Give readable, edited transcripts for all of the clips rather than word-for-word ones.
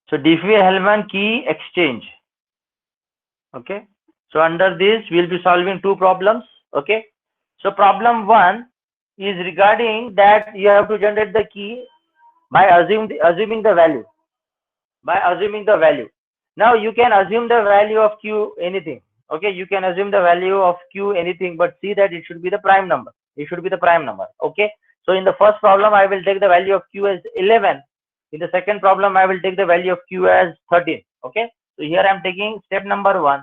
So Diffie-Hellman key exchange. Okay. So under this, we'll be solving two problems. Okay. So problem one is regarding that you have to generate the key by assuming the value. By assuming the value. Now you can assume the value of q anything. Okay, you can assume the value of q anything, but see that it should be the prime number. It should be the prime number. Okay. So in the first problem, I will take the value of q as 11. In the second problem, I will take the value of q as 13. Okay. So here I am taking step number 1.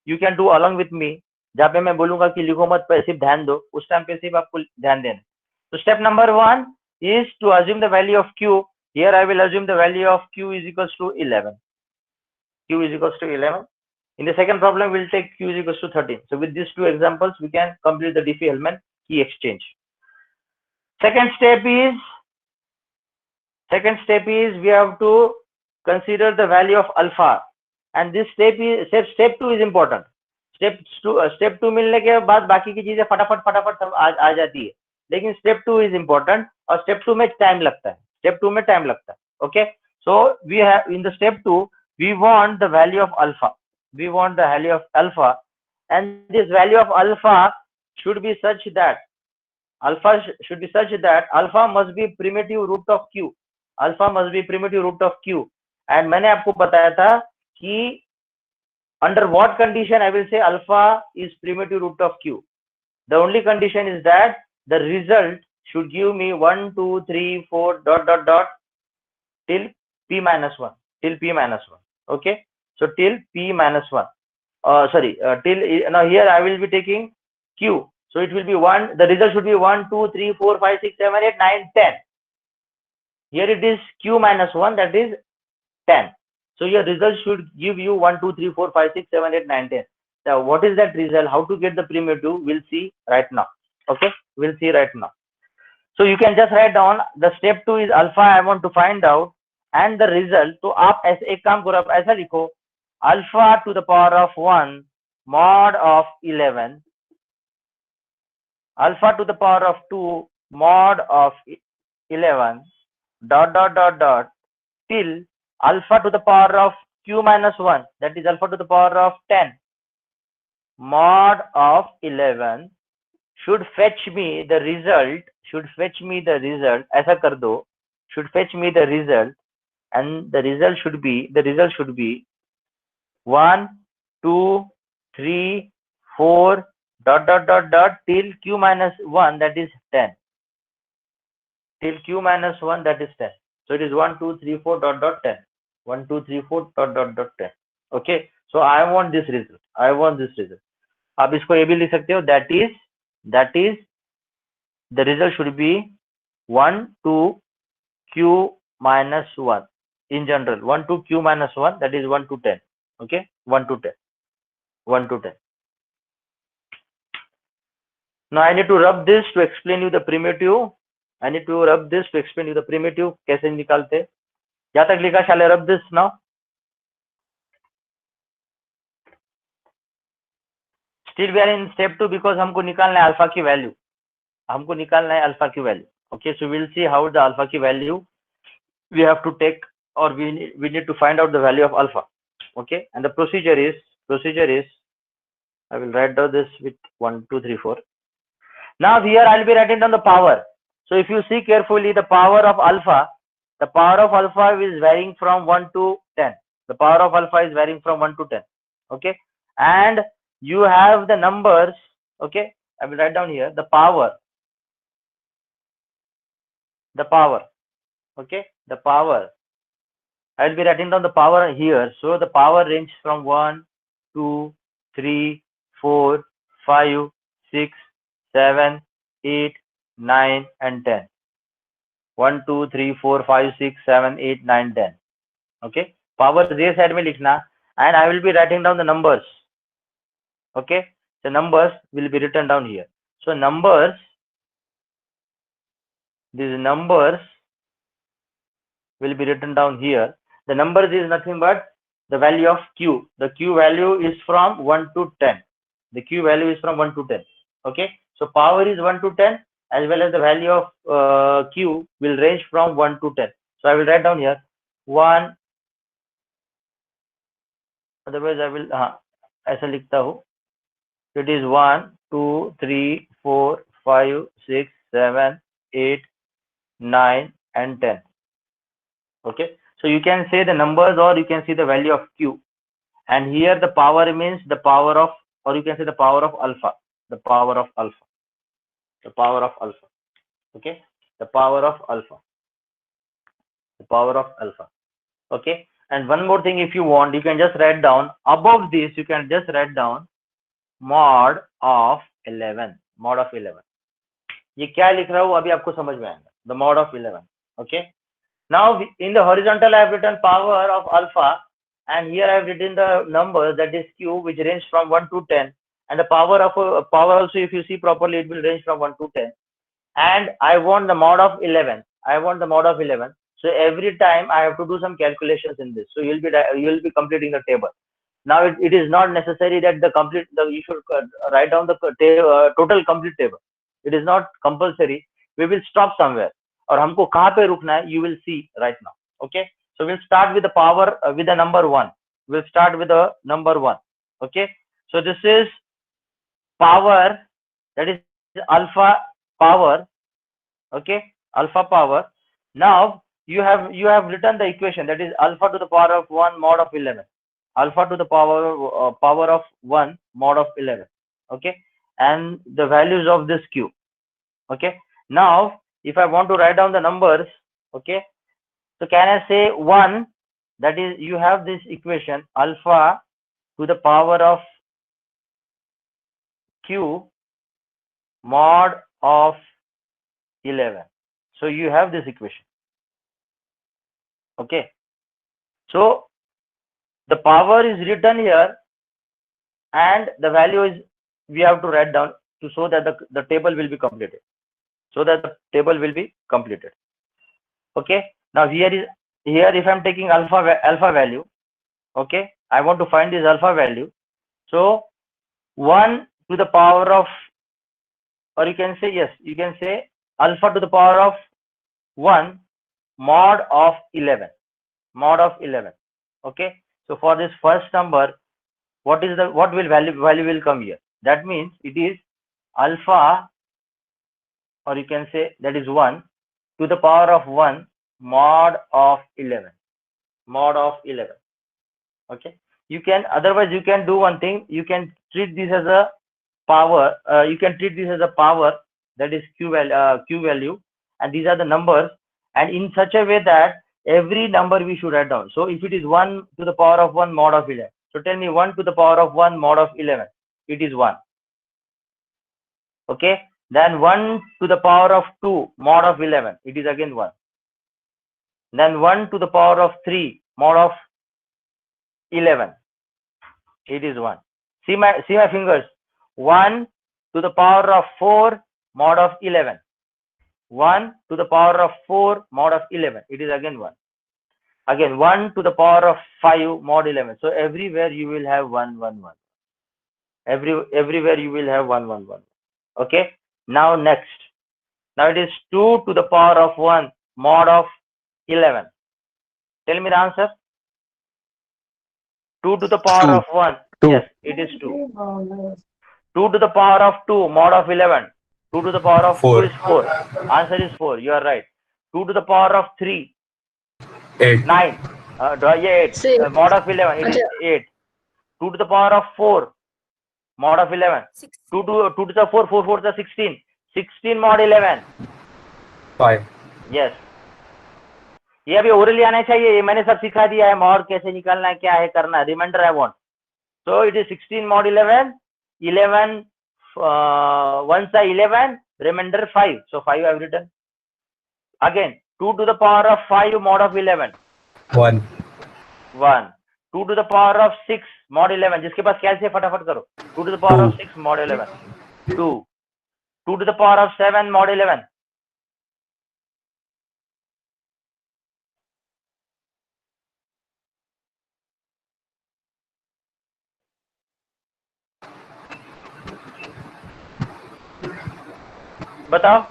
You can do along with me. जहाँ पे मैं बोलूंगा कि लिखो मत, पर सिर्फ ध्यान दो, उस टाइम पे सिर्फ आपको ध्यान देना. So step number 1 is to assume the value of q. Here I will assume the value of q is equals to 11. Q is equals to 11. In the second problem, we'll take q is equals to 13. So with these two examples, we can complete the Diffie-Hellman key exchange. Second step is we have to consider the value of alpha, and this step 2 is important. Step 2 मिलने के बाद बाकी की चीजें फटाफट सब आ जाती है, लेकिन step 2 is important और step 2 में टाइम लगता है. Okay, so we have in the step 2 we want the value of alpha. And this value of alpha should be such that alpha must be primitive root of q. And मैंने आपको बताया था कि under what condition I will say alpha is primitive root of q. The only condition is that the result should give me 1 2 3 4 ... till p minus 1. Okay, so till p minus 1. Till now here I will be taking q, so it will be 1. The result should be 1 2 3 4 5 6 7 8 9 10. Here it is q minus 1, that is 10. So your result should give you 1 2 3 4 5 6 7 8 9 10. Now what is that result? How to get the primitive? We'll see right now. Okay, we'll see right now. So you can just write down the step 2 is alpha I want to find out, and the result. तो आप ऐसे एक काम करो, आप ऐसा लिखो alpha to the power of 1 mod of 11, alpha to the power of 2 mod of 11 ... till alpha to the power of q minus 1, that is alpha to the power of 10 mod of 11 should fetch me the result. ऐसा कर दो, should fetch me the result, and the result should be 1 2 3 4 ... till q minus 1, that is 10. Till q minus 1, that is 10. So it is 1 2 3 4 ... 10. 1 2 3 4 ... 10. Okay, so I want this result. आप इसको ये भी लिख सकते हो, that is the result should be 1 2 q minus 1 in general. 1 2 q minus 1, that is 1 to 10. Okay, 1 to 10. Now I need to rub this to explain you the primitive. कैसे निकालते, क्या तक लिखा? shall I rub this now? Still we are in step 2 because हमको निकालना है alpha की value. Okay, so we'll see how the alpha key value we have to take, or we need to find out the value of alpha. Okay, and the procedure is I will write down this with 1 2 3 4. Now here I'll be writing down the power. So if you see carefully, the power of alpha is varying from 1 to 10. The power of alpha is varying from 1 to 10. Okay, and you have the numbers. Okay, I will write down here the power. Okay, the power. I'll be writing down the power here. So the power ranges from 1 2 3 4 5 6 7 8 9 and 10. 1 2 3 4 5 6 7 8 9 10. Okay, power this side में लिखना, and I will be writing down the numbers. Okay, the numbers will be written down here. So these numbers will be written down here. The numbers is nothing but the value of q. The q value is from 1 to 10. Okay, so power is 1 to 10, as well as the value of q will range from 1 to 10. So I will write down here 1 otherwise I will, हाँ ऐसा लिखता हूँ. It is 1, 2, 3, 4, 5, 6, 7, 8, 9 and 10. Okay, so you can say the numbers or you can see the value of q, and here the power means the power of, or you can say the power of alpha, the power of alpha, the power of alpha. Okay, the power of alpha, the power of alpha. Okay, and one more thing, if you want, you can just write down above this, you can just write down mod of 11, mod of 11. ये क्या लिख रहा हूँ अभी आपको समझ में आएगा, the mod of 11. Okay, now in the horizontal I have written power of alpha, and here I have written the number, that is q, which range from 1 to 10, and the power of power also, if you see properly, it will range from 1 to 10, and I want the mod of 11. I want the mod of 11. So every time I have to do some calculations in this. So you will be completing the table. Now it is not necessary that you should write down the total complete table. It is not compulsory. We will stop somewhere. और हमको कहाँ पे रुकना है, you will see right now. Okay, so we'll start with the power, with the number 1. We'll start with the number 1. Okay, so this is power, that is alpha power. Okay, alpha power. Now you have written the equation, that is alpha to the power of 1 mod of 11, alpha to the power of 1 mod of 11. Okay, and the values of this q. Okay, now if I want to write down the numbers, okay, so can I say 1, that is, you have this equation, alpha to the power of q mod of 11. So you have this equation. Okay, so the power is written here, and the value is, we have to write down to, so that the table will be completed. So that the table will be completed. Okay, now here if I'm taking alpha value, okay, I want to find this alpha value. So 1 to the power of, or you can say, yes, you can say alpha to the power of 1 mod of 11, mod of 11. Okay, so for this first number, what will value will come here? That means it is alpha, or you can say that is 1 to the power of 1 mod of 11, mod of 11. Okay, you can, otherwise you can do one thing, you can treat this as a power, you can treat this as a power, that is q value, and these are the numbers, and in such a way that every number we should write down. So if it is 1 to the power of 1 mod of 11, so tell me 1 to the power of 1 mod of 11, it is 1. Okay, then 1 to the power of 2 mod of 11, it is again 1. Then 1 to the power of 3 mod of 11, it is 1. See my fingers. 1 to the power of 4 mod of 11, 1 to the power of 4 mod of 11, it is again 1. Again 1 to the power of 5 mod 11. So everywhere you will have 1 1 1. Everywhere you will have 1 1 1. Okay, now next, now it is 2 to the power of 1 mod of 11. Tell me the answer. 2 to the power 2. of 1. 2. Yes, it is 2. 2 to the power of 2 mod of 11. 2 to the power of 2 is 4. Answer is 4. You are right. 2 to the power of 3. 8. 9. 8. Mod of 11. It is 8. 2 to the power of 4. Mod of 11. 2 to the 4. 4 4 is 16. 16 mod 11. 5. Yes. ये अभी orally आना चाहिए, ये मैंने सब सिखा दिया है, मॉड कैसे निकालना है, क्या है करना है, reminder I want. So it is 16 mod 11, 11 1 side 11, remainder 5. So 5 I have written. Again 2 to the power of 5 mod of 11. 1. 1. 2 to the power of 6 mod 11. जिसके पास कैल से फटाफट करो. 2 to the power of 6 mod 11. 2. 2 to the power of 7 mod 11. बताओ.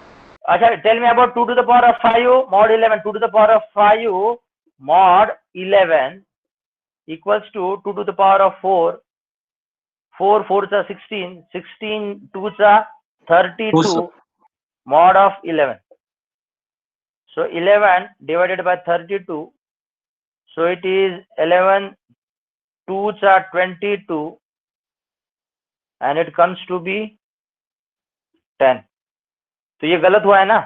अच्छा, tell me about 2 to the power of 5 mod 11. 2 to the power of 5 mod 11 equals to 2 to the power of 4. 4 4s are 16. 16 2s are 32 mod of 11. So 11 divided by 32. So it is 11 2s are 22 and it comes to be 10. तो ये गलत हुआ है ना,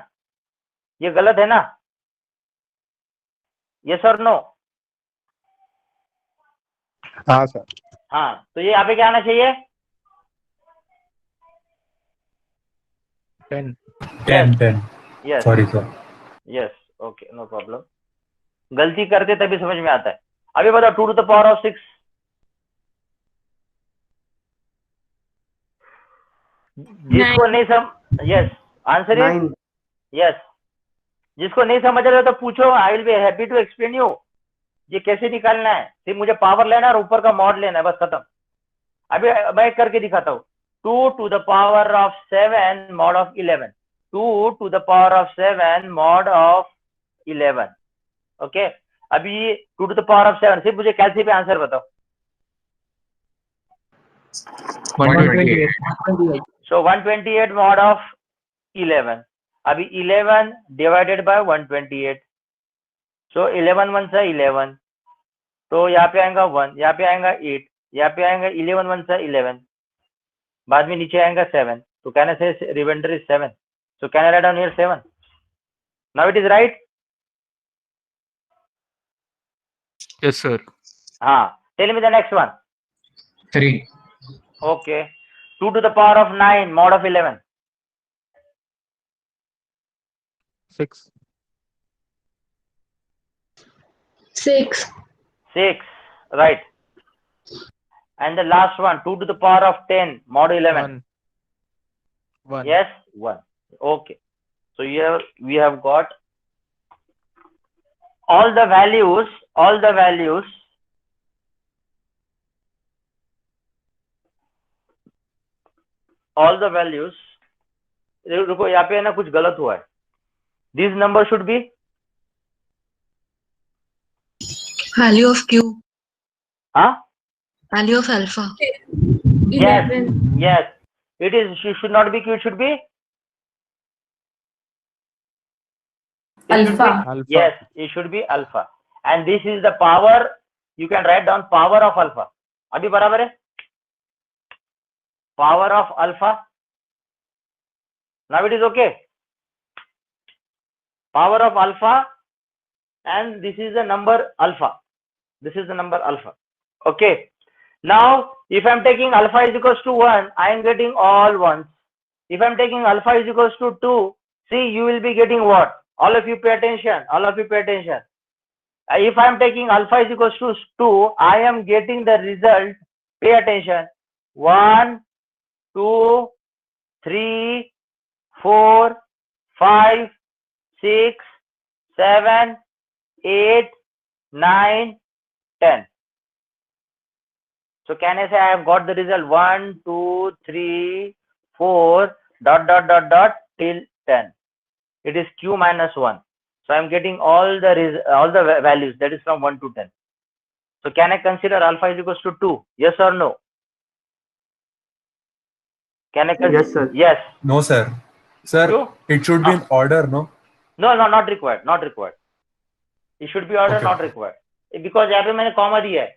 ये गलत है ना, यस और नो? हाँ सर। हाँ, तो ये यहाँ पे क्या आना चाहिए? 10 10 yes sorry sir yes, okay, no problem. गलती करते तभी समझ में आता है। अभी बताओ 2 to the power of 6, जिसको नहीं यस, आंसर इज यस। जिसको नहीं समझ रहे तो पूछो, I will be happy to explain you ये कैसे निकालना है। सिर्फ मुझे पावर लेना है और ऊपर का मॉड लेना है, बस खत्म। अभी मैं करके दिखाता हूँ। 2 to the power of 7 mod of 11, 2 to the power of 7 mod of 11, okay. अभी 2 to the power of 7, सिर्फ मुझे कैलसी पे आंसर बताओ। 128। So 128 mod of 11. अभी 11 divided by 128. So 11 1 से 11. तो यहाँ पे आएगा 1, यहाँ पे आएगा 8, यहाँ पे आएगा 11 1 से 11. बाद में नीचे आएगा 7. तो कैन आई से reminder is 7. So can I write down here 7? Now it is right? Yes, sir. हाँ. Tell me the next one. 3. Okay. 2 to the power of 9 mod of 11. 6 6. 6. Right. And the last one, 2 to the power of 10 mod 11. 1 Yes, 1. Okay. So here we have got all the values, रुको, यहाँ पे है ना कुछ गलत हुआ है। This number should be Value of Q. huh? Value of alpha. Yes, yes. It is. It should not be Q. It should be Alpha. alpha। Yes, it should be alpha. And this is the power. You can write down power of alpha. अभी बराबर है? Power of alpha. Now it is okay. Power of alpha, and this is the number alpha. This is the number alpha. Okay. Now, if I'm taking alpha is equals to 1, I am getting all ones. If I'm taking alpha is equals to 2, see, you will be getting what? All of you pay attention. All of you pay attention. If I'm taking alpha is equals to 2, I am getting the result. Pay attention. 1, 2, 3, 4, 5, 6, 7, 8, 9, 10. So can I say I have got the result 1, 2, 3, 4, dot, dot, dot, dot till 10. It is Q minus 1. So I am getting all the values, that is from 1 to 10. So can I consider alpha is equals to 2? Yes or no? Can I consider? Yes, sir. Yes. no sir True? it should be in order, no? No, not required. Not required. It should be order, Okay. not required. Because यहाँ पे मैंने comma दिया है.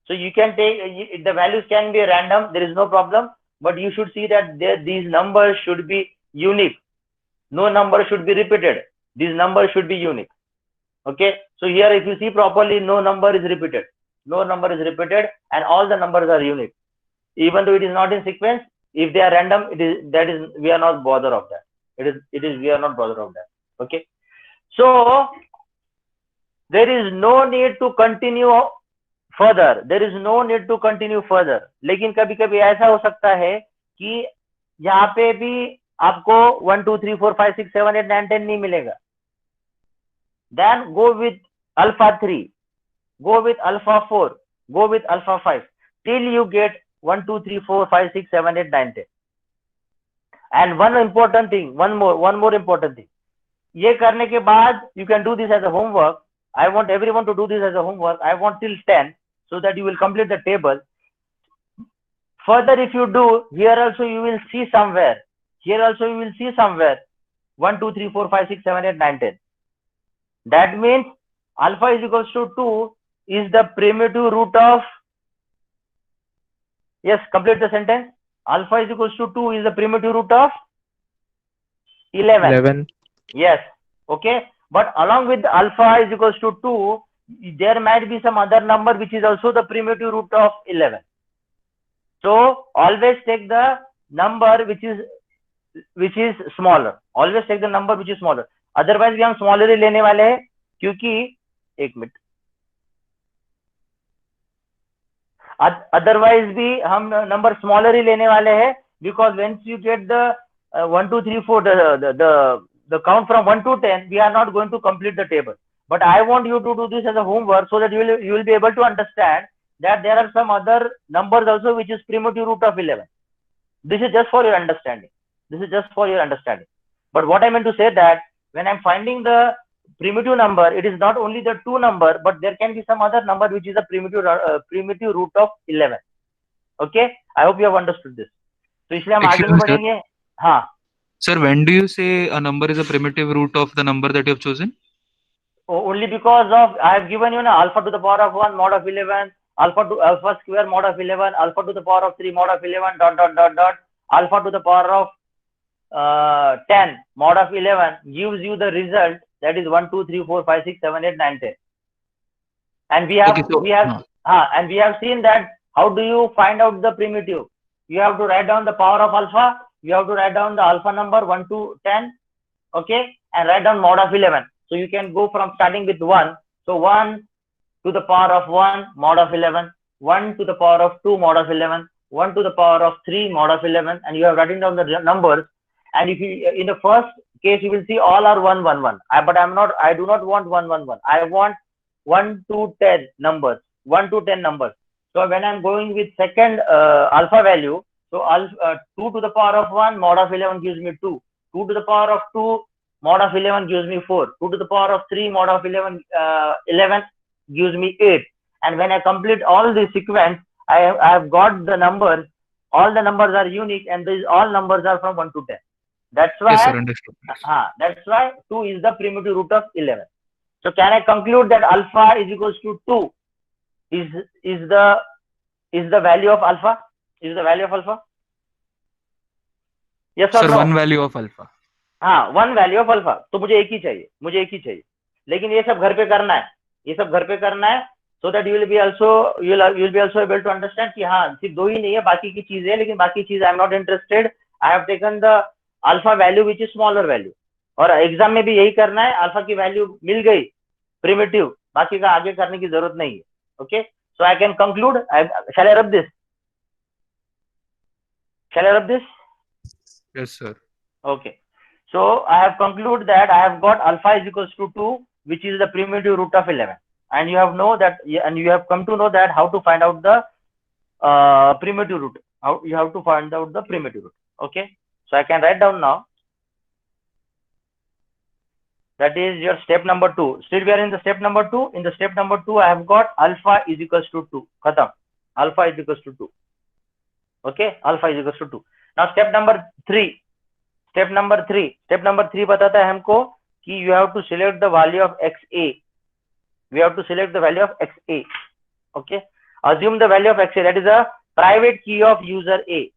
So you can take, the values can be random, there is no problem, but you should see that these numbers should be unique. No number should be repeated. These numbers should be unique. Okay. So here if you see properly, no number is repeated. No number is repeated and all the numbers are unique. Even though it is not in sequence, if they are random, we are not bothered of that. We are not bothered of that. Okay. So there is no need to continue further. There is no need to continue further. लेकिन कभी कभी ऐसा हो सकता है कि यहाँ पे भी आपको 1 2 3 4 5 6 7 8 9 10 नहीं मिलेगा. Then go with alpha 3, go with alpha 4, go with alpha 5 till you get 1 2 3 4 5 6 7 8 9 10. And one more important thing. ये करने के बाद you can do this as a homework. I want everyone to do this as a homework. I want till 10. so that you will complete the table. Further, if you do, here also you will see somewhere. Here also you will see somewhere 1, 2, 3, 4, 5, 6, 7, 8, 9, 10. That means alpha is equals to 2 is the primitive root of, yes, complete the sentence. Alpha is equals to 2 is the primitive root of 11. 11. Yes. Okay. But along with alpha is equals to 2, there might be some other number which is also the primitive root of 11. So always take the number which is smaller. Always take the number which is smaller. Otherwise भी हम smaller ही लेने वाले हैं, क्योंकि एक minute, otherwise भी हम number smaller ही लेने वाले हैं, because once you get the 1, 2, 3, 4, the count from 1 to 10, we are not going to complete the table. But I want you to do this as a homework so that you will be able to understand that there are some other numbers also which is primitive root of 11. This is just for your understanding. This is just for your understanding. But what I meant to say that when I'm finding the primitive number, it is not only the 2 number, but there can be some other number which is a primitive root of 11. Okay? I hope you have understood this. So इसलिए हम आगे Excuse me, sir. बढ़ेंगे. हाँ. Sir, when do you say a number is a primitive root of the number that you have chosen? Only because of I have given you an alpha to the power of 1 mod of 11, alpha square mod of 11, alpha to the power of 3 mod of 11, alpha to the power of 10 mod of 11 gives you the result, that is 1, 2, 3, 4, 5, 6, 7, 8, 9, 10. And we have and we have seen that how do you find out the primitive? You have to write down the power of alpha. You have to write down the alpha number 1 to 10, okay, and write down mod of 11. So you can go from starting with 1. So 1 to the power of 1 mod of 11, 1 to the power of 2 mod of 11, 1 to the power of 3 mod of 11, and you have written down the numbers. And if you, in the first case, you will see all are 1, 1, 1. But I do not want 1, 1, 1. I want 1 to 10 numbers, 1 to 10 numbers. So when I'm going with second alpha value, so 2 to the power of 1 mod of 11 gives me 2. 2 to the power of 2 mod of 11 gives me 4. 2 to the power of 3 mod of 11 gives me 8. And when I complete all this sequence, I have got the numbers. All the numbers are unique, and these all numbers are from 1 to 10. That's why, Yes, sir, understood. that's why 2 is the primitive root of 11. So can I conclude that alpha is equals to 2 is the value of alpha? Is the value of alpha? Yes or Sir, no? one value of alpha. हाँ, one value of alpha. तो मुझे एक ही चाहिए, लेकिन ये सब घर पे करना है, so that you will be also able to understand कि हाँ, सिर्फ 2 ही नहीं है, बाकी की चीजें, लेकिन बाकी चीज I am not interested. I have taken the alpha value which is smaller value. और एग्जाम में भी यही करना है. अल्फा की वैल्यू मिल गई प्रिमिटिव, बाकी का आगे करने की जरूरत नहीं है. Okay, so I can conclude. Shall I rub this? Yes, sir. Okay. So I have concluded that I have got alpha is equals to 2, which is the primitive root of 11, and you have come to know that how to find out the primitive root. How you have to find out the primitive root. Okay. So I can write down now. That is your step number 2. Still we are in the step number 2. In the step number 2, I have got alpha is equals to 2. Khatam. Alpha is equals to 2. Okay. Alpha is equals to 2. Now step number 3. Step number 3 बताता है हमको कि you have to select the value of XA. We have to select the value of XA. Okay. Assume the value of XA, that is a private key of user A.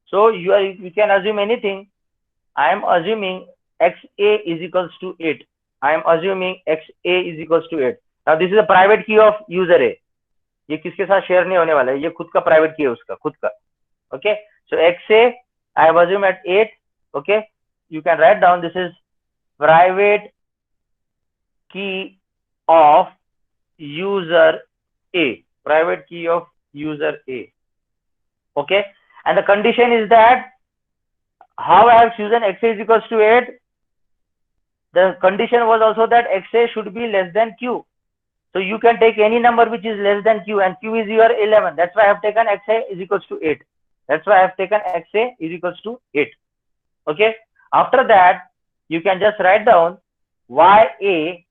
So you can assume anything. I am assuming XA is equals to 8. Now this is a private key of user A. ये किसके साथ share नहीं होने वाला है, ये खुद का प्राइवेट की है उसका खुद का. Okay. So XA I have assumed at 8. Okay, you can write down this is private key of user A. Okay, and the condition is that how I have chosen XA is equals to 8. The condition was also that XA should be less than Q. So you can take any number which is less than Q, and Q is your 11. That's why I have taken XA is equals to 8. XA is equals to 8. Okay. After that, you can just write down YA.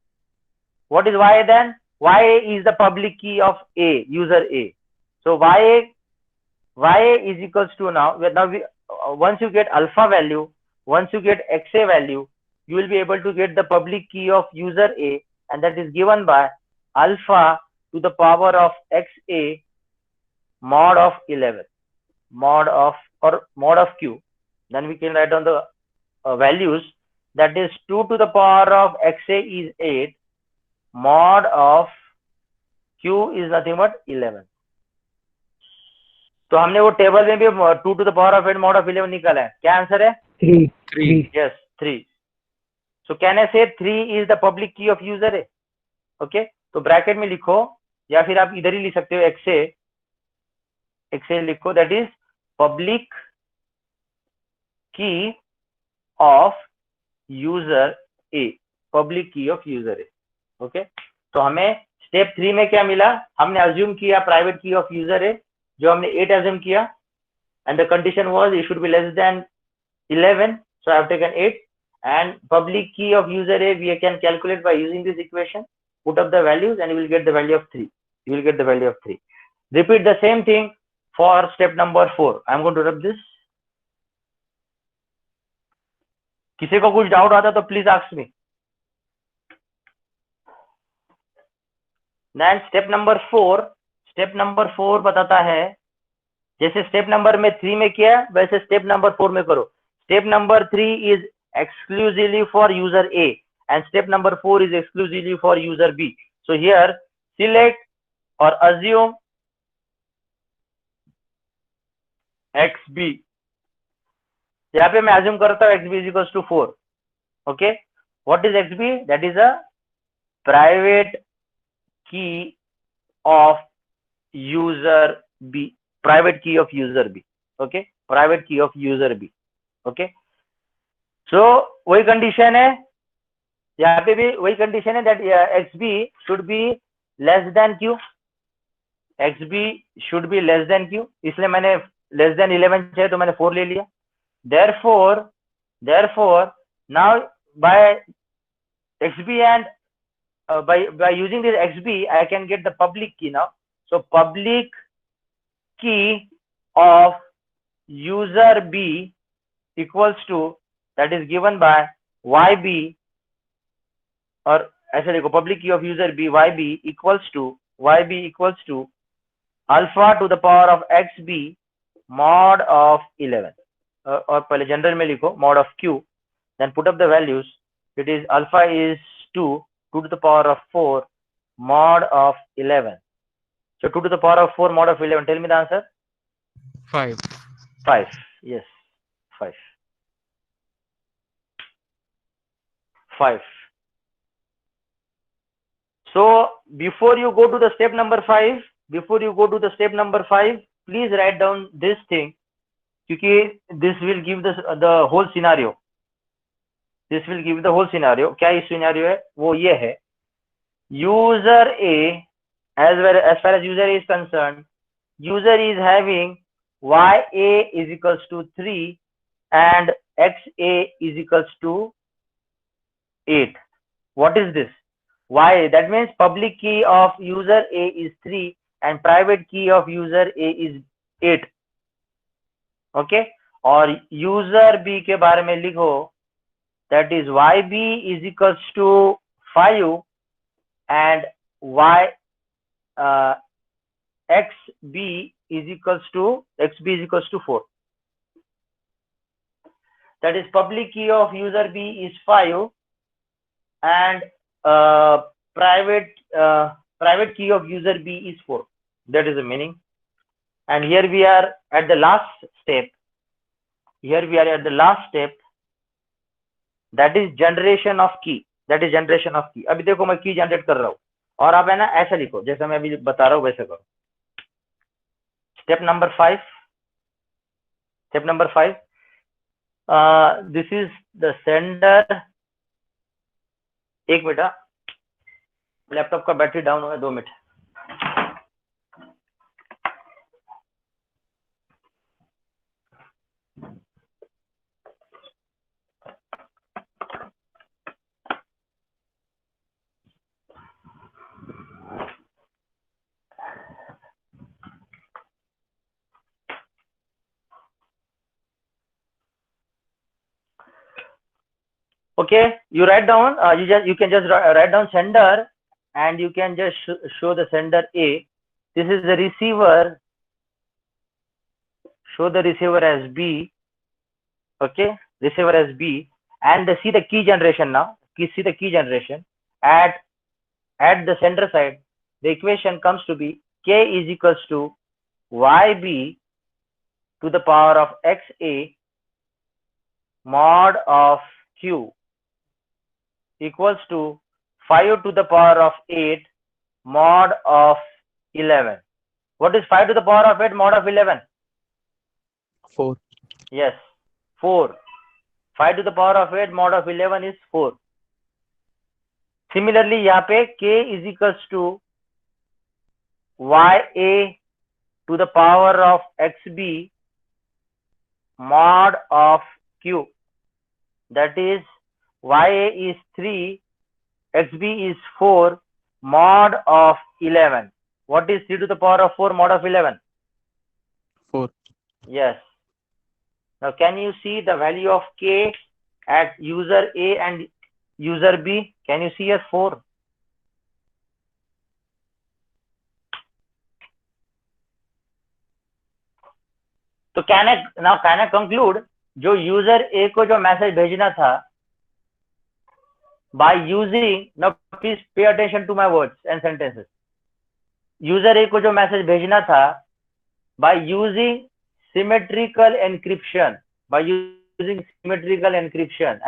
What is Y then? YA is the public key of A, user A. So YA is equals to now once you get alpha value, once you get XA value, you will be able to get the public key of user A, and that is given by alpha to the power of XA mod of 11, mod of Q. Then we can write down the values. That is 2 to the power of XA is 8, mod of Q is nothing but 11. तो हमने वो table में भी 2 to the power of 8 mod of 11 निकाला है. क्या answer है? 3. 3. Yes, 3. So can I say 3 is the public key of user A? Okay, तो ब्रैकेट में लिखो, या फिर आप इधर ही लिख सकते हो, XA लिखो, that is public key of user A, public key of user A. Okay, तो हमें स्टेप 3 में क्या मिला? हमने अज्यूम किया प्राइवेट की ऑफ यूजर है, जो हमने 8 अज्यूम किया, and the condition was it should be less than 11, so I have taken 8, and public key of user A we can calculate by using this equation. Put up the values and you will get the value of 3. You will get the value of 3. Repeat the same thing for step number 4. I am going to rub this. किसी को कुछ doubt आता तो please ask me. Then step number 4 बताता है, जैसे step number में 3 में किया वैसे स्टेप नंबर 4 में करो. Step number 3 is exclusively for user A and step number 4 is exclusively for user B. So here select or assume XB. यहाँ पे मैं assume करता हूँ XB is equals to 4. Okay, what is XB? That is a private key of user B. Private key of user B. Okay, private key of user B. Okay, so वही condition है, यहाँ पे भी वही condition है, that XB should be less than Q. XB should be less than Q, इसलिए मैंने less than 11 चाहिए तो मैंने 4 ले लिया. therefore now by XB and by using this XB I can get the public key now. So public key of user B equals to, that is given by YB, or ऐसे देखो, public key of user B YB equals to alpha to the power of XB mod of 11, और पहले general में लिखो mod of Q, then put up the values. It is alpha is 2 to the power of 4 mod of 11. So 2 to the power of 4 mod of 11, tell me the answer. 5. Yes, 5. So before you go to the step number 5, please write down this thing, क्योंकि this will give the whole scenario. क्या इस scenario है? वो ये है, user A, as far as user A is concerned, user is having YA is equals to 3 and XA is equals to 8. What is this? Y, that means public key of user A is 3 and private key of user A is 8. Okay, और user B के बारे में लिखो, that is YB is equals to 5 and XB is equals to 4. That is public key of user B is 5 and private key of user B is 4. That is the meaning. And here we are at the last step. That is generation of key. अभी देखो मैं की generate कर रहा हूँ, और आप है ना ऐसा लिखो जैसा मैं अभी बता रहा हूँ वैसे करो. Step number 5. This is the sender. एक मिनट, लैपटॉप का बैटरी डाउन हुआ है, 2 minute. Okay, you write down. You can just write down sender, and you can just show the sender A. This is the receiver. Show the receiver as B. Okay, receiver as B, and see the key generation now. See the key generation at the center side. The equation comes to be K is equals to YB to the power of XA mod of Q equals to 5 to the power of 8 mod of 11. What is 5 to the power of 8 mod of 11? 4. Yes, 4. 5 to the power of 8 mod of 11 is 4. Similarly, यहाँ पे K is equals to YA to the power of XB mod of Q. That is, YA is 3, XB is 4 mod of 11. What is 3 to the power of 4 mod of 11? 4. Yes. Now, can you see the value of K at user A and user B? Can you see as 4? तो can I conclude जो user A को जो message भेजना था by using, now please pay attention to my words and sentences. User A को जो message भेजना था by using symmetrical encryption,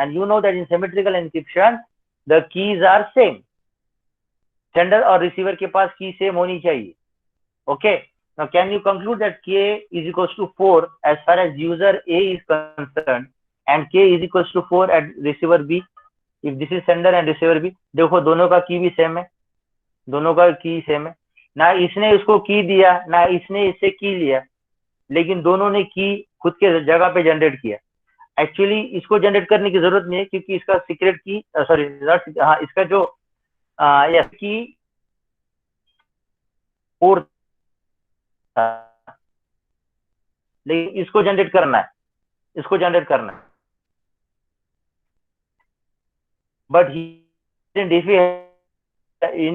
and you know that in symmetrical encryption the keys are same. Sender और receiver के पास key same होनी चाहिए. Okay. Now, can you conclude that K is equals to 4 as far as user A is concerned, and K is equals to 4 at receiver B? If this is sender and receiver B, देखो दोनों का की भी same है, दोनों का की same है. ना इसने उसको की दिया, ना इसने इससे की लिया, लेकिन दोनों ने की खुद के जगह पे जनरेट किया. एक्चुअली इसको जनरेट करने की जरूरत नहीं है क्योंकि इसका सीक्रेट की, सॉरी, हाँ, इसका जो की 4 लेकिन इसको जनरेट करना है, but in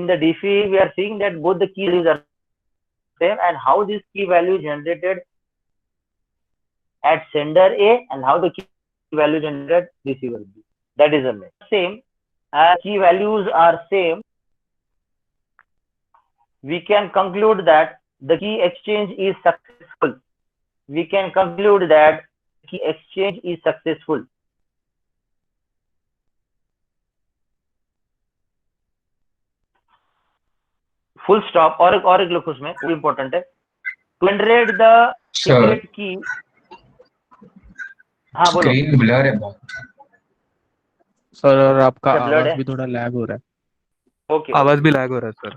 the diffie we are seeing that both the key values are same, and how this key value generated at sender A and how the key value generated at receiver B, that is the same. As key values are same, we can conclude that the key exchange is successful. Full stop. और एक लोग उसमें वो important है. To generate the secret key. हाँ बोलो. Screen blur है बहुत. सर और आपका अच्छा, blurred आवाज है? भी थोड़ा लैग हो रहा है. Okay. आवाज भी लैग हो रहा है सर.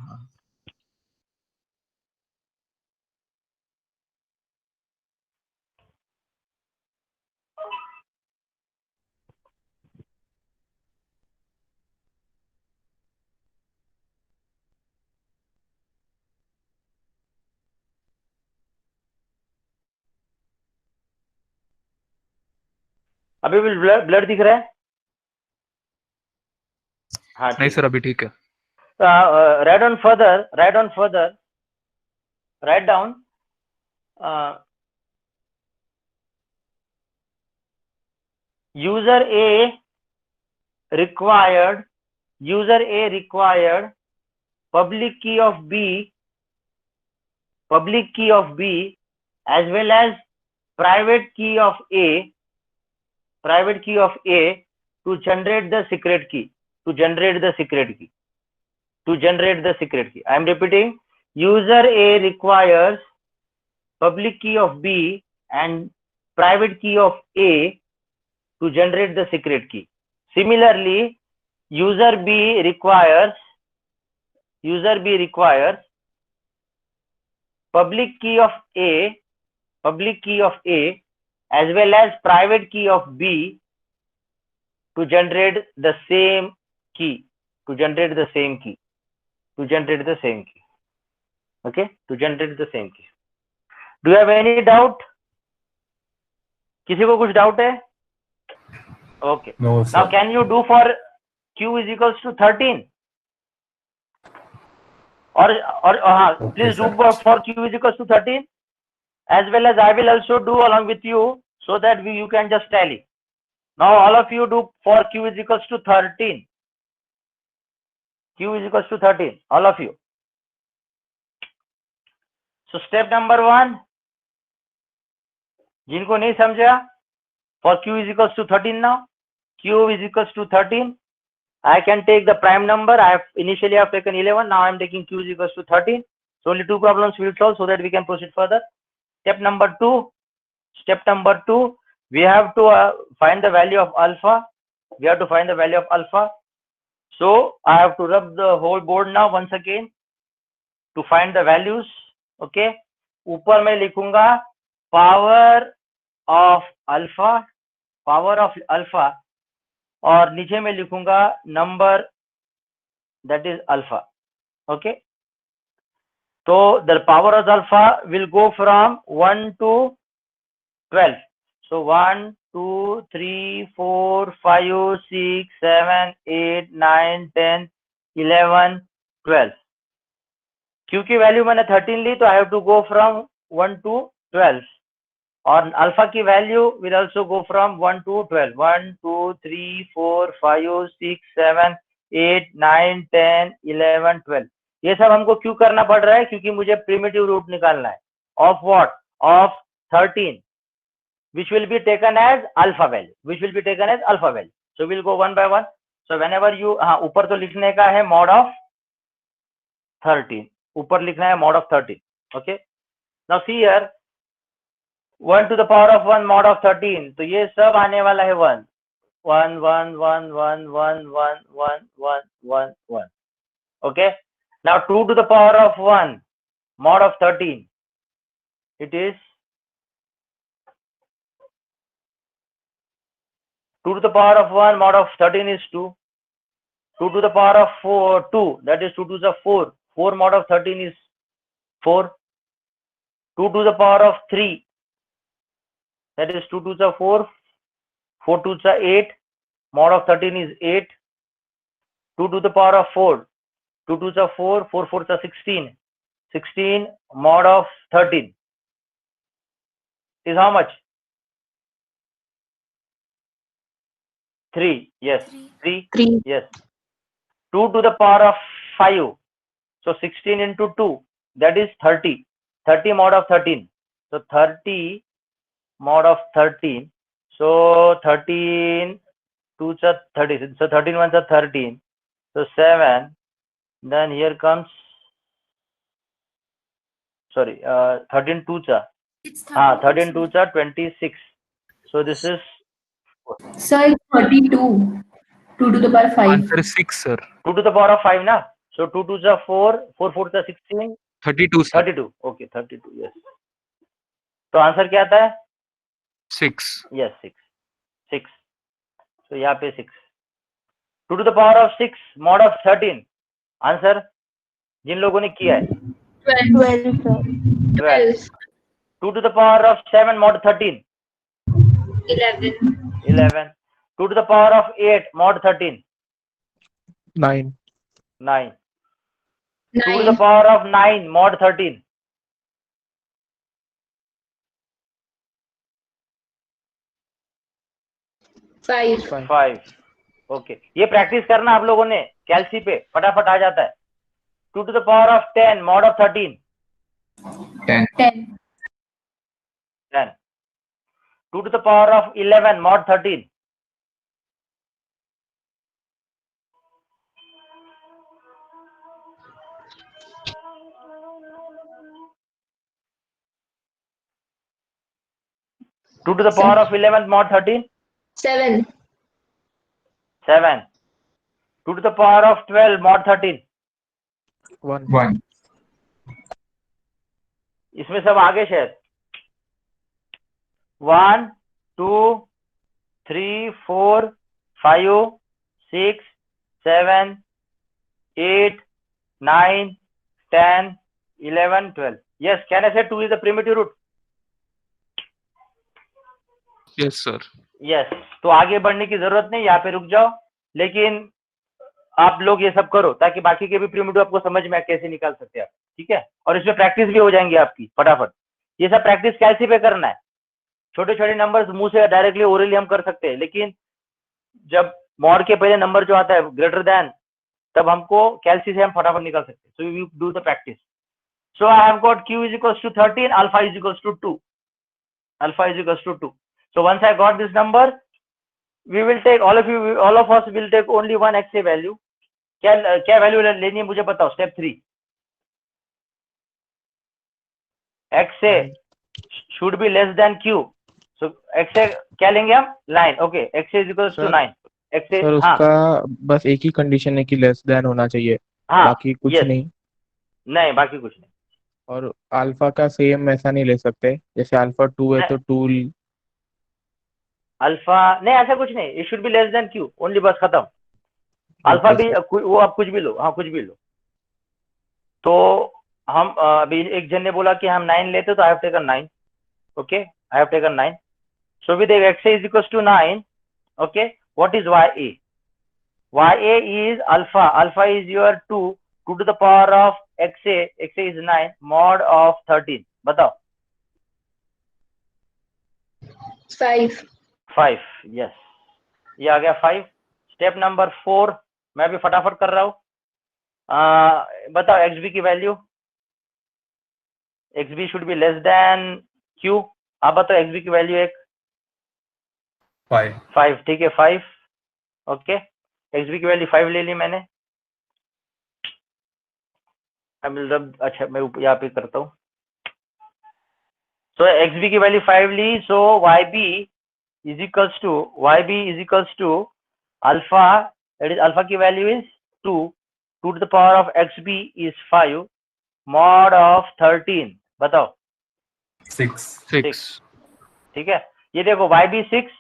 अभी भी ब्लर दिख रहा है? हाँ, नहीं सर, अभी ठीक है. write down further. Write down user A required public key of B as well as private key of A to generate the secret key. I am repeating, user A requires public key of B and private key of A to generate the secret key. Similarly, user B requires public key of A as well as private key of B to generate the same key. Okay, to generate the same key. Do you have any doubt? किसी को कुछ doubt है? Okay. No, Now sir. can you do for q is equals to 13? Or Okay, please do sir. for q is equals to 13, as well as I will also do along with you, so that you can just tally. Now all of you do for q is equals to 13. Q is equals to 13, all of you. So step number 1, जिनको नहीं समझा, for q is equals to 13 now, q is equals to 13. I can take the prime number. Initially I have taken 11. Now I am taking q is equals to 13. So only 2 problems we will solve so that we can proceed further. Step number 2. We have to find the value of alpha. So I have to rub the whole board now once again to find the values. Okay. ऊपर मैं लिखूंगा power of alpha, और नीचे में लिखूंगा number that is alpha. Okay. So the power of alpha will go from 1 to 12. So 1, 2, 3, 4, 5, 6, 7, 8, 9, 10, 11, 12. Q की value मैंने 13 ली, तो I have to go from 1 to 12. और अल्फा की value will also go from 1 to 12. 1, 2, 3, 4, 5, 6, 7, 8, 9, 10, 11, 12. ये सब हमको क्यों करना पड़ रहा है? क्योंकि मुझे प्रिमिटिव रूट निकालना है. Of what? Of 13, which will be taken as alpha value. So we'll go one by one. So whenever you, ऊपर तो लिखने का है mod of 13. ऊपर लिखना है mod of 13. Okay. Now see here, 1 to the power of 1 mod of 13. तो ये सब आने वाला है 1. 1, 1, 1, 1, 1, 1, 1, 1, 1, 1. Okay. Now 2 to the power of 1 mod of 13. It is 2 to the power of 1 mod of 13 is 2. 2 to the power of 4, 2, that is 2 to the 4. 4 mod of 13 is 4. 2 to the power of 3, that is 2 to the 4. 4 to the 8, mod of 13 is 8. 2 to the power of 4, 2 to the 4, 4 4 to 16. 16 mod of 13 is how much? 3. Yes. 3. 3. Yes. 2 to the power of 5. So 16 into 2, that is 30. 30 mod of 13. So 30 mod of 13. So 13 2 are 30. So 13 1s are 13. So 7. Then here comes, sorry, 13 2s are. 13 2s are 26. So this is Sir, it's 32. 2 to the power 5. Answer is 6, sir. 2 to the power of 5 na. So 2 2s are 4. 4 4s are 16. 32, sir. 32. Okay, 32. Yes. तो answer क्या आता है? 6. Yes, 6. 6. So यहाँ पे 6. 2 to the power of 6 mod of 13. Answer जिन लोगों ने किया है 12. 12. 2 to the power of 7 mod 13. 11. 11. 2 to the power of 8 mod 13. 9. 9. 2 to the 9. power of 9 mod 13. 5. 5. Okay, ये प्रैक्टिस करना आप लोगों ने कैलसी पे, फटाफट आ जाता है. 2 to the power of 10 mod of 13. 10. 10. 2 to the power of 11 mod 13. 2 to the power of 11 mod 13. 7. 7. 2 to the power of 12 mod 13. 1. 1. इसमें सब आगे शायद 1 2 3 4 5 6 7 8 9 10 11 12. Yes, can I say 2 is the primitive root? Yes, sir. Yes, तो आगे बढ़ने की जरूरत नहीं, यहाँ पे रुक जाओ, लेकिन आप लोग ये सब करो ताकि बाकी के भी प्रिमिटिव आपको समझ में आए कैसे निकाल सकते हैं आप, ठीक है। और इसमें प्रैक्टिस भी हो जाएंगी आपकी फटाफट। ये सब प्रैक्टिस कैसे पे करना है, छोटे छोटे नंबर्स मुंह से डायरेक्टली ओरली हम कर सकते हैं, लेकिन जब मॉड के पहले नंबर जो आता है ग्रेटर देन, तब हमको कैलसी से हम फटाफट निकाल सकते हैं। So you do the practice. So I have got q is equals to 13, alpha is equals to 2, alpha is equals to 2. So once I got this number, we will take, all of us will take only one XA value. क्या value लेनी है मुझे बताओ, step 3। XA should be less than Q. So XA क्या लेंगे हम, 9. Okay, XA is equals to 9. XA, sir उसका बस एक ही कंडीशन है कि लेस देन होना चाहिए, बाकी कुछ yes. नहीं, बाकी कुछ नहीं। और अल्फा का सेम ऐसा नहीं ले सकते, जैसे अल्फा 2 है तो 2 अल्फा नहीं, ऐसा कुछ नहीं, it should be less than Q only, बस खत्म। अल्फा भी वो आप कुछ भी लो, हाँ कुछ भी लो। तो हम अभी एक जन ने बोला कि हम 9 लेते, तो I have taken 9। Okay, I have taken 9। So with XA is equals to 9, okay, what is YA? YA is alpha. Alpha is your 2 to the power of XA. XA is 9 mod of 13. बताओ। 5, yes, ये आ गया 5। Step number 4 मैं भी फटाफट कर रहा हूँ। बताओ XB की value. XB should be less than Q। आप बताओ XB की वैल्यू एक 5, ठीक है 5। ओके, XB की वैल्यू 5 ले ली मैंने। अच्छा मैं यहाँ पे करता हूँ। सो XB की वैल्यू 5 ली, so YB is equals to alpha, that is alpha की value is 2 to the power of XB is 5 mod of 13। बताओ 6. ठीक है। ये देखो YB 6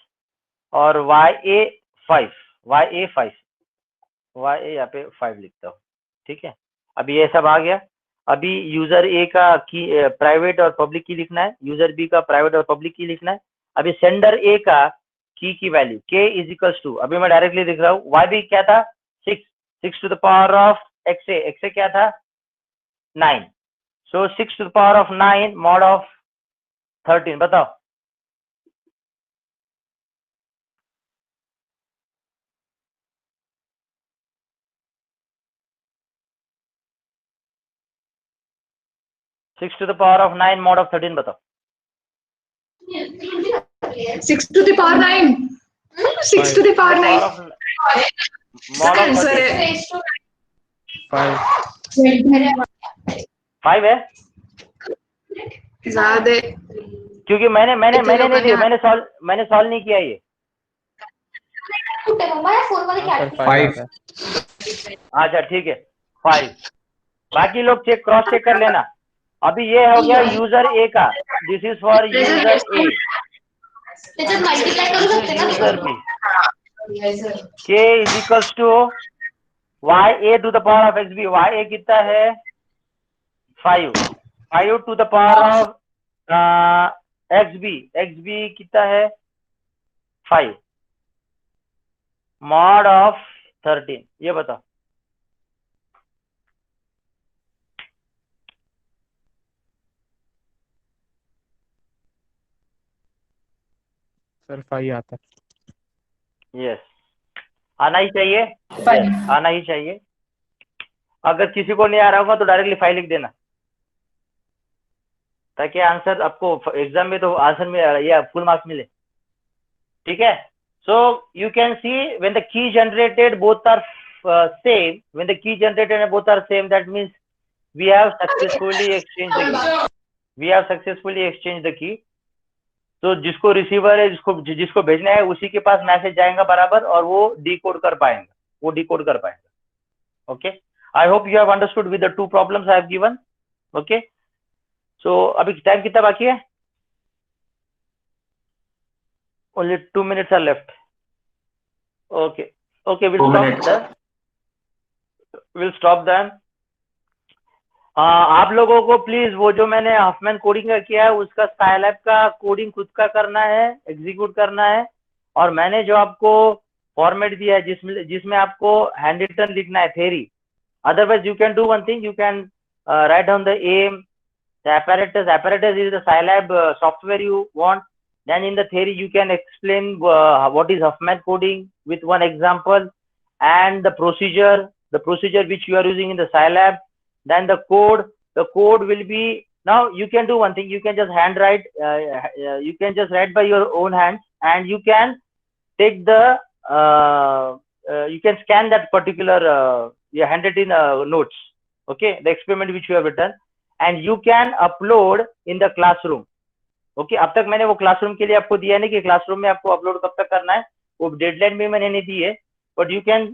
और YA 5, YA यहाँ पे 5 लिखता हूँ, ठीक है। अभी ये सब आ गया। अभी यूजर ए का की प्राइवेट और पब्लिक की लिखना है, यूजर बी का प्राइवेट और पब्लिक की लिखना है। अभी सेंडर ए का key value k is equals to, अभी मैं डायरेक्टली लिख रहा हूँ, YB क्या था 6 to the power of XA क्या था 9, so 6 to the power of 9 mod of 13। बताओ six to the power of 9 mod of 13 बताओ। 6 to the power 9. 6 to the power 9. Mod of 5 है, ज्यादा क्योंकि मैंने नहीं दिया, मैंने सॉल्व नहीं किया ये। 5 अच्छा ठीक है 5। बाकी लोग क्रॉस चेक कर लेना। अभी ये हो गया यूजर ए का, this is for user A, user B. k is equals to YA to the power of XB। YA कितना है 5 to the power of XB कितना है 5 मॉड ऑफ 13। ये बताओ सर 5 आता है। यस, आना ही चाहिए, yes, आना ही चाहिए। अगर किसी को नहीं आ रहा होगा तो डायरेक्टली 5 लिख देना, ताकि आंसर आपको एग्जाम में तो आंसर में ये फुल मार्क्स मिले, ठीक है। So you can see when the key generated both are same, when the key generated and both are same, that means we have successfully exchange the key. तो जिसको receiver है, जिसको भेजना है, उसी के पास मैसेज जाएगा बराबर, और वो डिकोड कर पाएंगे। Okay, I hope you have understood with the 2 problems I have given. Okay, so अभी टाइम कितना बाकी है? Only 2 minutes are left. Okay, will stop then. आप लोगों को प्लीज वो जो मैंने हफमैन कोडिंग का किया है, उसका स्काईलैब का कोडिंग खुद का करना है, एग्जीक्यूट करना है, और मैंने जो आपको फॉर्मेट दिया है जिसमें आपको हैंड रिटन लिखना है theory, otherwise you can do one thing, you can write down the aim, the apparatus is the Scilab software you want. Then in the theory you can explain what is Huffman coding with one example, and the procedure which you are using in the Scilab. Then the code will be, now you can do one thing, you can just handwrite, you can just write by your own hands, and you can take the you can scan that particular handwritten notes, okay, the experiment which you have written, and you can upload in the classroom. okay, अब तक मैंने वो classroom के लिए आपको दिया नहीं कि क्लासरूम में आपको अपलोड कब तक करना है, वो डेडलाइन भी मैंने नहीं दी है, but you can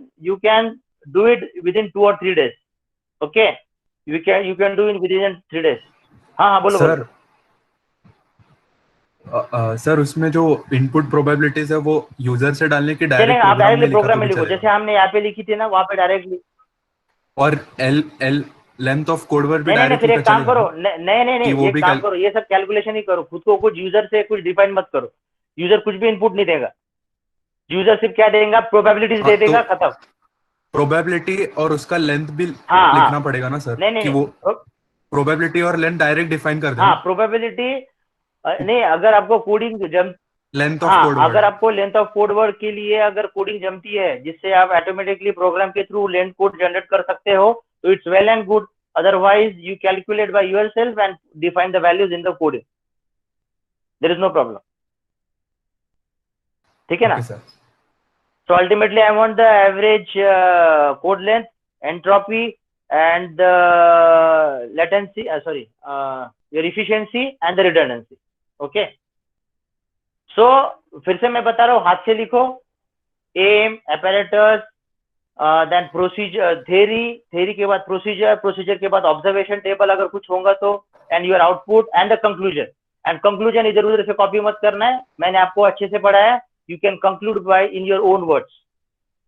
do it within 2 or 3 days. okay, you can do it within 3 days. हाँ बोलो सर सर उसमें जो इनपुट प्रोबेबिलिटीज है वो यूजर से डालने की चलेगा, डायरेक्ट आप डायरेक्टली प्रोग्राम में लिखो लिखो, जैसे हमने यहाँ पे लिखी थी ना वहाँ पे डायरेक्टली, और L length of code word भी नहीं डायरेक्ट फिर एक काम करो, चलेगा नहीं एक काम करो, ये सब कैलकुलेशन ही करो, खुद को कुछ यूजर से कुछ डिफाइन मत करो, यूजर कुछ भी इनपुट नहीं देगा, यूजर सिर्फ क्या देगा, प्रोबेबिलिटीज दे देगा, खत्म। प्रोबेबिलिटी और उसका लेंथ भी लिखना पड़ेगा ना सर, नहीं कि वो प्रोबेबिलिटी और लेंथ डायरेक्ट डिफाइन कर देना। हाँ प्रोबेबिलिटी नहीं, अगर आपको coding length of code word, अगर आपको लेंथ ऑफ कोड वर्ड के लिए अगर कोडिंग जमती है जिससे आप ऑटोमेटिकली प्रोग्राम के थ्रू लेंथ कोड जनरेट कर सकते हो, तो it's well and good, otherwise you calculate by yourself and define the values in the coding, there is no problem. ठीक है ना? So ultimately I want the average code length, entropy and the latency, your efficiency and the redundancy. okay, so फिर से मैं बता रहा हूँ, हाथ से लिखो, aim, apparatus, then procedure, theory के बाद प्रोसीजर के बाद ऑब्जर्वेशन टेबल अगर कुछ होगा तो, and your output and the conclusion इधर उधर से कॉपी मत करना है, मैंने आपको अच्छे से पढ़ाया, you can conclude by in your own words.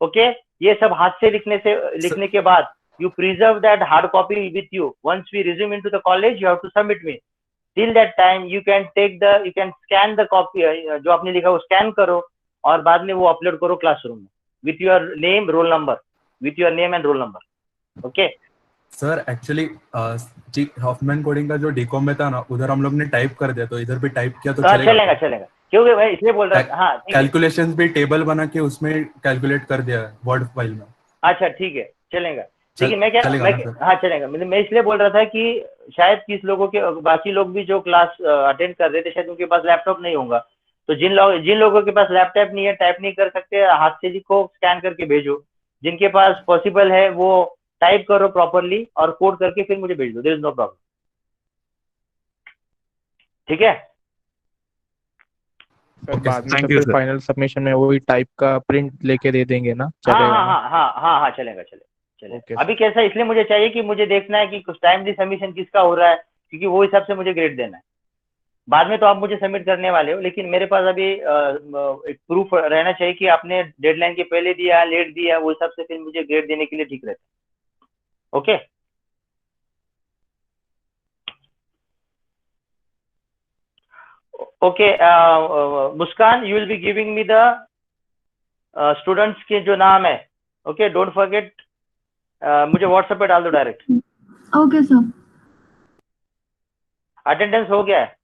Okay, ये सब हाथ से लिखने के बाद you preserve that hard copy with you, once we resume into the college you have to submit me, till that time you can scan the copy, जो आपने लिखा वो स्कैन करो और बाद में वो अपलोड करो क्लासरूम में with your name, roll number, with your name and roll number. okay sir actually Huffman coding का जो डीकॉम में था ना, उधर हम लोग ने टाइप कर दिया, तो इधर भी टाइप किया तो चलेगा, क्योंकि मैं इसलिए बोल रहा था। हाँ, कैलकुलेशंस भी टेबल बना के उसमें कैलकुलेट कर दिया वर्ड फाइल में। अच्छा ठीक है, चलेगा, लेकिन मैं हाँ चलेगा, मैं इसलिए बोल रहा था कि शायद किस लोगों के, बाकी लोग भी जो क्लास अटेंड कर रहे थे शायद उनके पास लैपटॉप नहीं होगा, तो जिन लोगों के पास लैपटॉप नहीं है, टाइप नहीं कर सकते, हाथ से लिखो, स्कैन करके भेजो, जिनके पास पॉसिबल है वो टाइप करो प्रॉपरली और कोड करके फिर मुझे भेज दो, देयर इज नो प्रॉब्लम। ठीक है, बाद में फिर फाइनल सबमिशन में वही टाइप का प्रिंट लेके दे देंगे ना, चलेगा? हाँ चलेगा। अभी कैसा, इसलिए मुझे चाहिए कि मुझे देखना है कि कुछ टाइमली सबमिशन किसका हो रहा है, क्योंकि वो हिसाब से मुझे ग्रेड देना है। बाद में तो आप मुझे सबमिट करने वाले हो, लेकिन मेरे पास अभी एक प्रूफ रहना चाहिए कि आपने डेडलाइन के पहले दिया, लेट दिया, वो हिसाब से फिर मुझे ग्रेड देने के लिए ठीक रहता है। Okay, okay, Muskan, you will be giving me the students के जो नाम है। ओके, डोंट फॉरगेट, मुझे व्हाट्सएप पे डाल दो डायरेक्ट। Okay sir. अटेंडेंस हो गया है?